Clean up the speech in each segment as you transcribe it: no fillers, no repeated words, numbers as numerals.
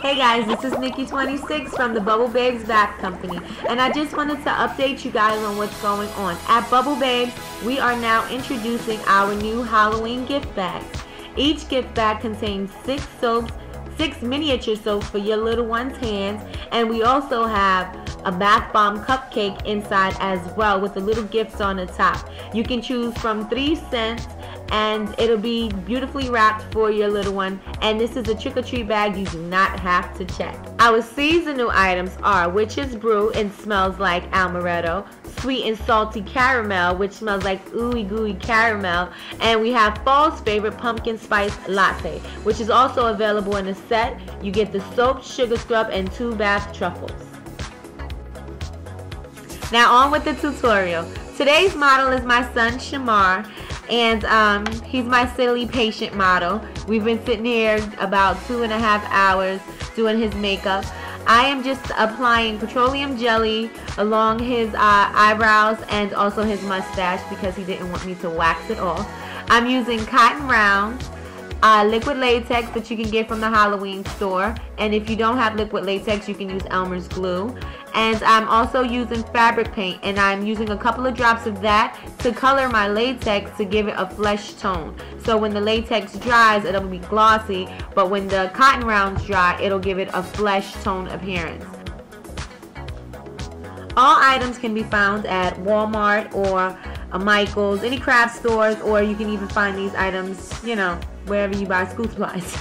Hey guys, this is Nikki26 from the Bubble Babes Bath Company, and I just wanted to update you guys on what's going on. At Bubble Babes, we are now introducing our new Halloween gift bags. Each gift bag contains 6 soaps, 6 miniature soaps for your little one's hands, and we also have a bath bomb cupcake inside as well with the little gifts on the top. You can choose from 3 scents and it'll be beautifully wrapped for your little one, and this is a trick-or-treat bag you do not have to check. Our seasonal items are Witch's Brew and smells like amaretto, Sweet and Salty Caramel, which smells like ooey gooey caramel, and we have Fall's favorite Pumpkin Spice Latte, which is also available in a set. You get the soap, sugar scrub, and 2 bath truffles. Now on with the tutorial. Today's model is my son Shamar, and he's my silly patient model. We've been sitting here about 2.5 hours doing his makeup. I am just applying petroleum jelly along his eyebrows and also his mustache because he didn't want me to wax it off. I'm using cotton rounds, liquid latex that you can get from the Halloween store, and if you don't have liquid latex you can use Elmer's glue. And I'm also using fabric paint, and I'm using a couple of drops of that to color my latex to give it a flesh tone. So when the latex dries it'll be glossy, but when the cotton rounds dry it'll give it a flesh tone appearance. All items can be found at Walmart or Michael's, any craft stores, or you can even find these items, you know, wherever you buy school supplies.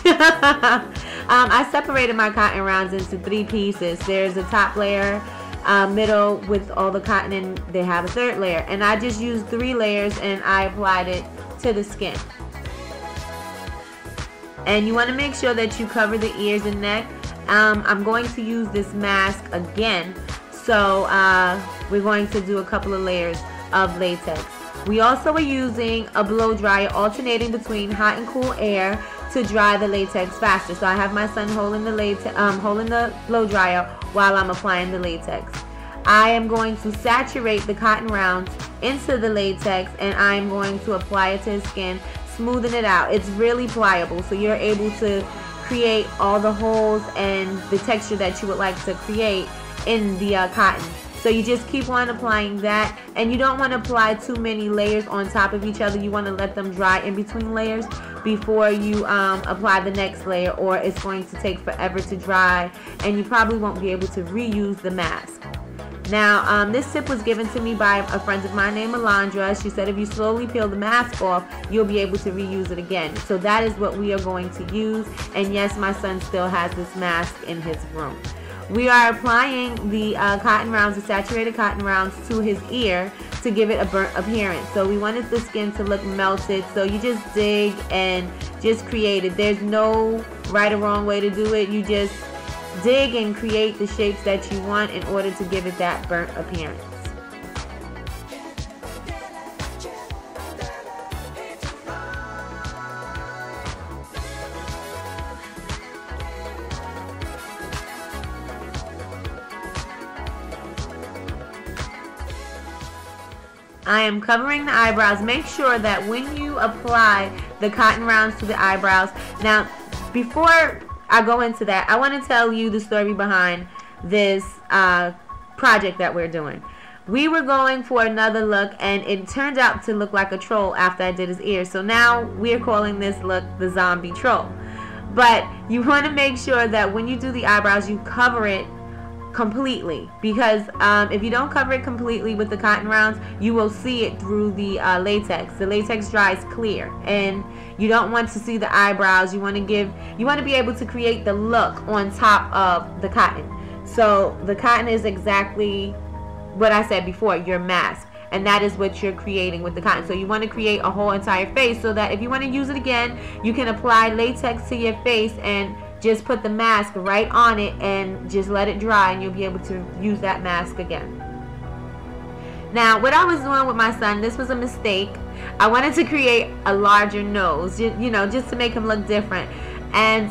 I separated my cotton rounds into 3 pieces. There's a top layer, middle with all the cotton, and they have a 3rd layer. And I just used 3 layers and I applied it to the skin. And you want to make sure that you cover the ears and neck. I'm going to use this mask again, so we're going to do a couple of layers of latex. We also are using a blow dryer, alternating between hot and cool air to dry the latex faster. So I have my son holding the blow dryer while I'm applying the latex. I am going to saturate the cotton rounds into the latex, and I'm going to apply it to his skin, smoothing it out. It's really pliable, so you're able to create all the holes and the texture that you would like to create in the cotton. So you just keep on applying that, and you don't want to apply too many layers on top of each other. You want to let them dry in between layers before you apply the next layer, or it's going to take forever to dry and you probably won't be able to reuse the mask. Now this tip was given to me by a friend of mine named Alondra. She said if you slowly peel the mask off you'll be able to reuse it again. So that is what we are going to use, and yes, my son still has this mask in his room. We are applying the cotton rounds, the saturated cotton rounds, to his ear to give it a burnt appearance. So we wanted the skin to look melted, so you just dig and just create it. There's no right or wrong way to do it. You just dig and create the shapes that you want in order to give it that burnt appearance. I am covering the eyebrows. Make sure that when you apply the cotton rounds to the eyebrows. Now, before I go into that, I want to tell you the story behind this project that we're doing. We were going for another look, and it turned out to look like a troll after I did his ears. So now we're calling this look the zombie troll. But you want to make sure that when you do the eyebrows, you cover it completely, because if you don't cover it completely with the cotton rounds, you will see it through the latex. The latex dries clear, and you don't want to see the eyebrows. You want to be able to create the look on top of the cotton. So the cotton is exactly what I said before, your mask, and that is what you're creating with the cotton. So you want to create a whole entire face so that if you want to use it again, you can apply latex to your face and just put the mask right on it and just let it dry, and you'll be able to use that mask again. Now, what I was doing with my son, this was a mistake. I wanted to create a larger nose, you know, just to make him look different. And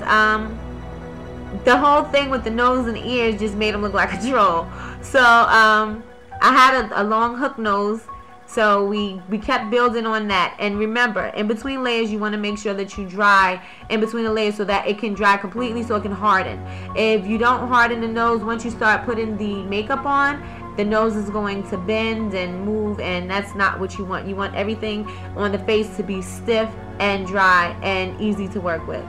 the whole thing with the nose and ears just made him look like a troll. So I had a long hook nose So we kept building on that. And remember, in between layers, you want to make sure that you dry in between the layers so that it can dry completely, so it can harden. If you don't harden the nose, once you start putting the makeup on, the nose is going to bend and move, and that's not what you want. You want everything on the face to be stiff and dry and easy to work with.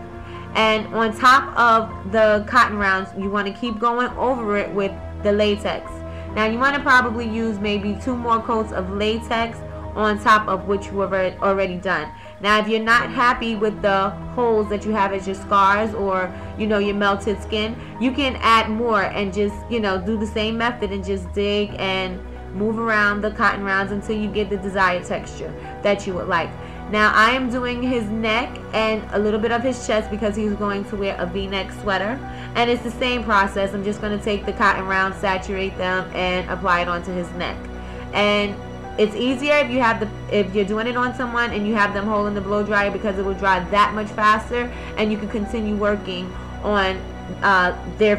And on top of the cotton rounds, you want to keep going over it with the latex. Now you want to probably use maybe 2 more coats of latex on top of what you have already done. Now if you're not happy with the holes that you have as your scars, or your melted skin, you can add more and just do the same method and just dig and move around the cotton rounds until you get the desired texture that you would like. Now I am doing his neck and a little bit of his chest because he's going to wear a v-neck sweater, and it's the same process. I'm just going to take the cotton rounds, saturate them, and apply it onto his neck. And it's easier if you're doing it on someone and you have them holding the blow dryer, because it will dry that much faster, and you can continue working on their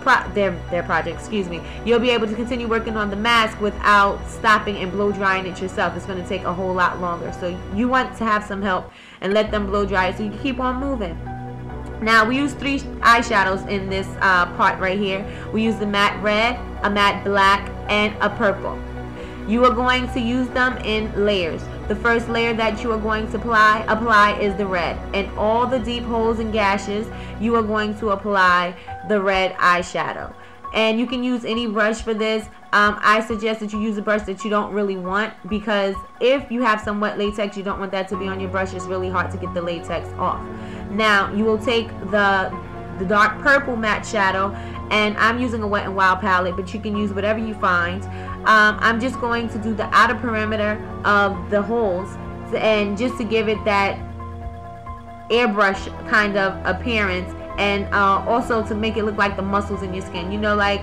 project. Excuse me. You'll be able to continue working on the mask without stopping and blow drying it yourself. It's going to take a whole lot longer. So you want to have some help and let them blow dry it so you can keep on moving. Now we use 3 eyeshadows in this part right here. We use the matte red, a matte black, and a purple. You are going to use them in layers. The first layer that you are going to apply is the red. And all the deep holes and gashes, you are going to apply the red eyeshadow. And you can use any brush for this. I suggest that you use a brush that you don't really want, because if you have some wet latex, you don't want that to be on your brush. It's really hard to get the latex off. Now you will take the dark purple matte shadow, and I'm using a Wet n Wild palette, but you can use whatever you find. I'm just going to do the outer perimeter of the holes, and just to give it that airbrush kind of appearance, and also to make it look like the muscles in your skin. Like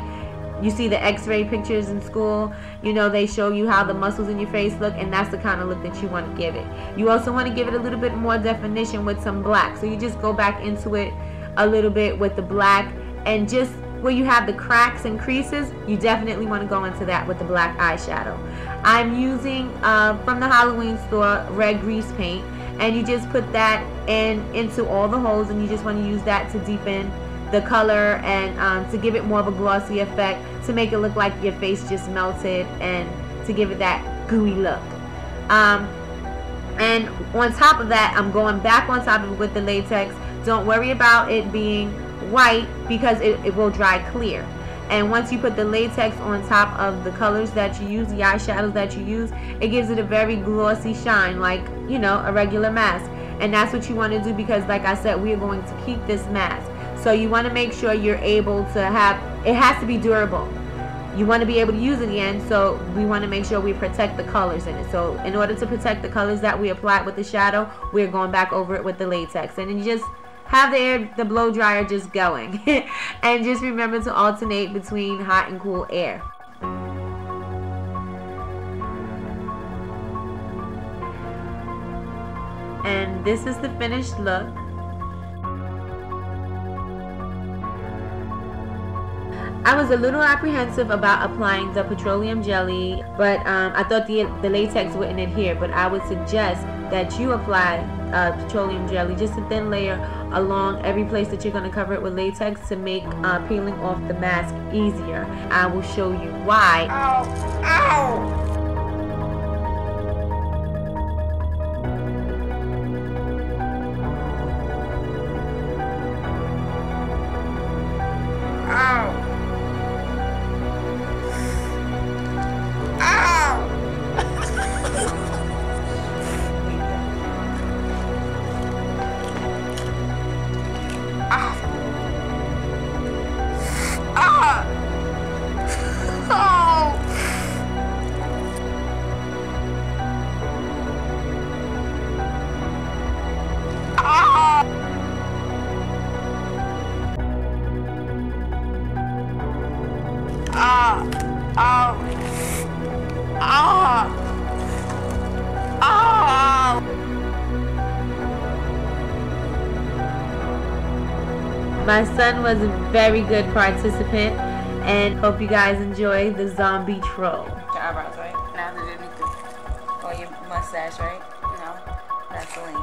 you see the x-ray pictures in school, they show you how the muscles in your face look, and that's the kind of look that you want to give it. You also want to give it a little bit more definition with some black, so you just go back into it a little bit with the black, and just where you have the cracks and creases, you definitely want to go into that with the black eyeshadow. I'm using from the Halloween store red grease paint, and you just put that into all the holes, and you just want to use that to deepen the color and to give it more of a glossy effect, to make it look like your face just melted, and to give it that gooey look. And on top of that, I'm going back on top of it with the latex. Don't worry about it being white, because it will dry clear. And once you put the latex on top of the colors that you use, the eyeshadows that you use, it gives it a very glossy shine, like a regular mask. And that's what you want to do, because like I said, we are going to keep this mask. So you want to make sure you're able to it has to be durable. You want to be able to use it again, so we want to make sure we protect the colors in it. So in order to protect the colors that we applied with the shadow, we're going back over it with the latex. And then you just have the blow dryer just going. And just remember to alternate between hot and cool air. And this is the finished look. I was a little apprehensive about applying the petroleum jelly, but I thought the latex wouldn't adhere, but I would suggest that you apply petroleum jelly, just a thin layer along every place that you're going to cover it with latex, to make peeling off the mask easier. I will show you why. Ow! Ow! My son was a very good participant, and hope you guys enjoy the zombie troll. Your eyebrows, right? Now that it needs to mustache, right? No, Vaseline.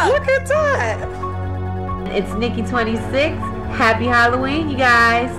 Look at that. It's Nikki 26. Happy Halloween, you guys.